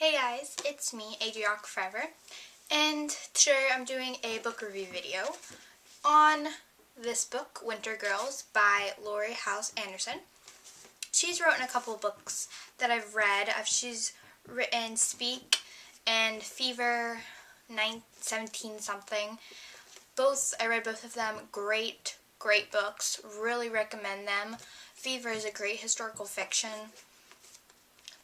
Hey guys, it's me, Adriark Forever, and today I'm doing a book review video on this book, Winter Girls, by Laurie House Anderson. She's written a couple of books that I've read. She's written Speak and Fever 17 something. I read both of them. Great books. Really recommend them. Fever is a great historical fiction.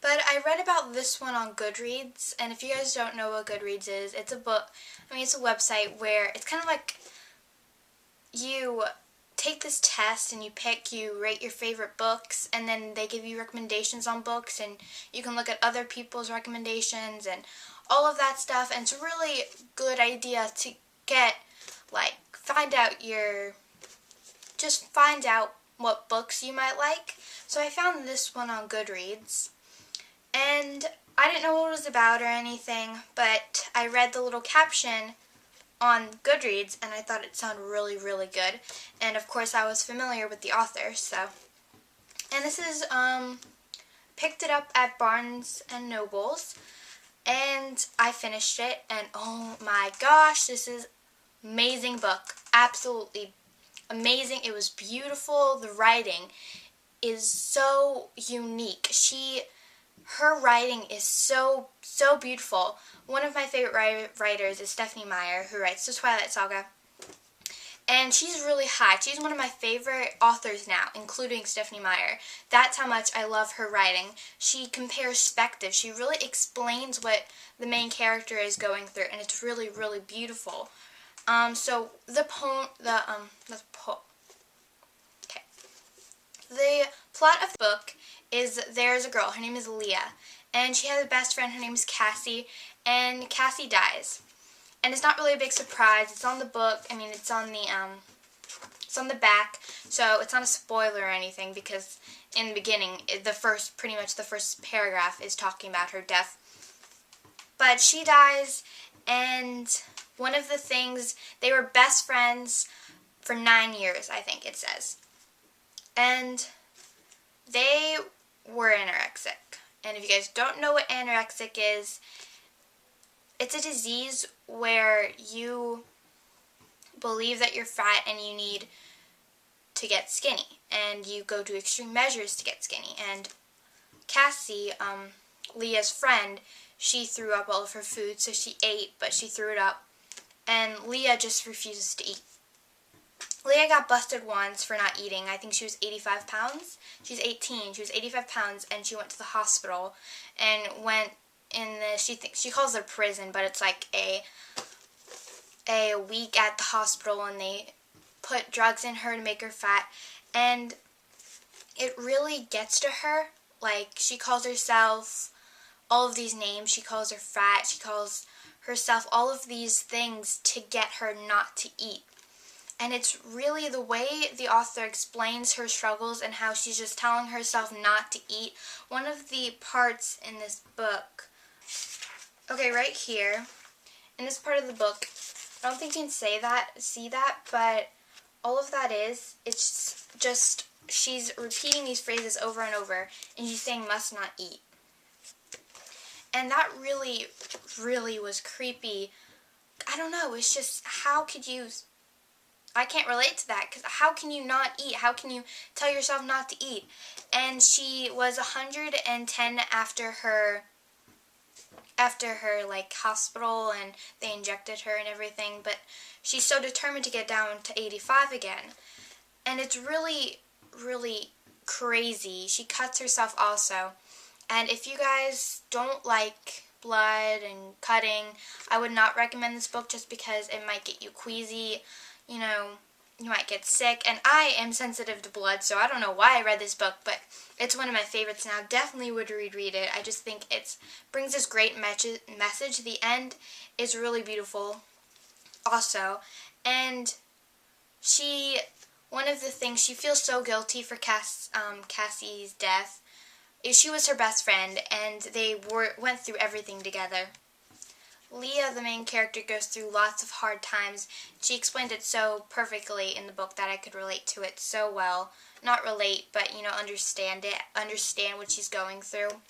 But I read about this one on Goodreads, and if you guys don't know what Goodreads is, it's a website where it's kind of like you take this test and you rate your favorite books, and then they give you recommendations on books, and you can look at other people's recommendations and all of that stuff, and it's a really good idea to find out what books you might like. So I found this one on Goodreads. And I didn't know what it was about or anything, but I read the little caption on Goodreads, and I thought it sounded really good. And of course, I was familiar with the author, so. And this is, picked it up at Barnes & Noble's, and I finished it, and oh my gosh, this is amazing book. Absolutely amazing. It was beautiful. The writing is so unique. Her writing is so beautiful. One of my favorite writers is Stephanie Meyer, who writes the Twilight Saga. And she's really high. She's one of my favorite authors now, including Stephanie Meyer. That's how much I love her writing. She compares perspectives. She really explains what the main character is going through, and it's really beautiful. So the plot of the book is there's a girl, her name is Leah, and she has a best friend, her name is Cassie, and Cassie dies. And it's not really a big surprise. It's on the book. I mean, it's on the back, so it's not a spoiler or anything, because in the beginning, pretty much the first paragraph is talking about her death. But she dies, and one of the things, they were best friends for 9 years, I think it says. And they were anorexic. And if you guys don't know what anorexic is, it's a disease where you believe that you're fat and you need to get skinny. And you go to extreme measures to get skinny. And Cassie, Leah's friend, she threw up all of her food, so she ate, but she threw it up. And Leah just refuses to eat. Leah got busted once for not eating. I think she was 85 pounds. She's 18. She was 85 pounds, and she went to the hospital and went in she calls it a prison, but it's like a week at the hospital, and they put drugs in her to make her fat, and it really gets to her. Like, she calls herself all of these names. She calls her fat. She calls herself all of these things to get her not to eat. And it's really the way the author explains her struggles and how she's just telling herself not to eat. One of the parts in this book, okay, right here, in this part of the book, I don't think you can see that, but all of that is, it's just, she's repeating these phrases over and over, and she's saying must not eat. And that really was creepy. I don't know, it's just, how could you... I can't relate to that, because how can you not eat? How can you tell yourself not to eat? And she was 110 after her hospital, and they injected her and everything, but she's so determined to get down to 85 again. And it's really crazy. She cuts herself also. And if you guys don't like blood and cutting, I would not recommend this book, just because it might get you queasy. You know, you might get sick, and I am sensitive to blood, so I don't know why I read this book, but it's one of my favorites now. Definitely would reread it. I just think it brings this great message. The end is really beautiful also, and one of the things, she feels so guilty for Cassie's death. She was her best friend, and they went through everything together. Leah, the main character, goes through lots of hard times. She explained it so perfectly in the book that I could relate to it so well. Not relate, but, understand it. Understand what she's going through.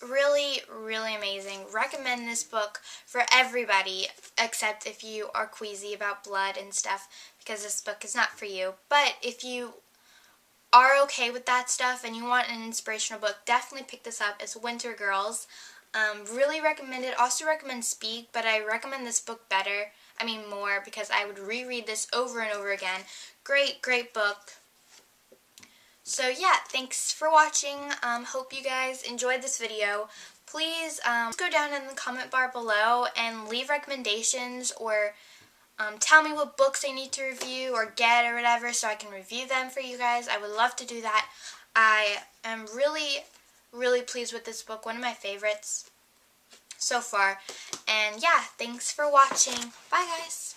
really, really amazing. Recommend this book for everybody, except if you are queasy about blood and stuff, because this book is not for you. But if you are okay with that stuff and you want an inspirational book, definitely pick this up. It's Winter Girls. Really recommend it. Also recommend Speak, but I recommend this book more, because I would reread this over and over again. Great, great book. So yeah, thanks for watching. Hope you guys enjoyed this video. Please go down in the comment bar below and leave recommendations, or tell me what books I need to review or get or whatever, so I can review them for you guys. I would love to do that. I am really, really pleased with this book. One of my favorites so far. And yeah, thanks for watching. Bye guys.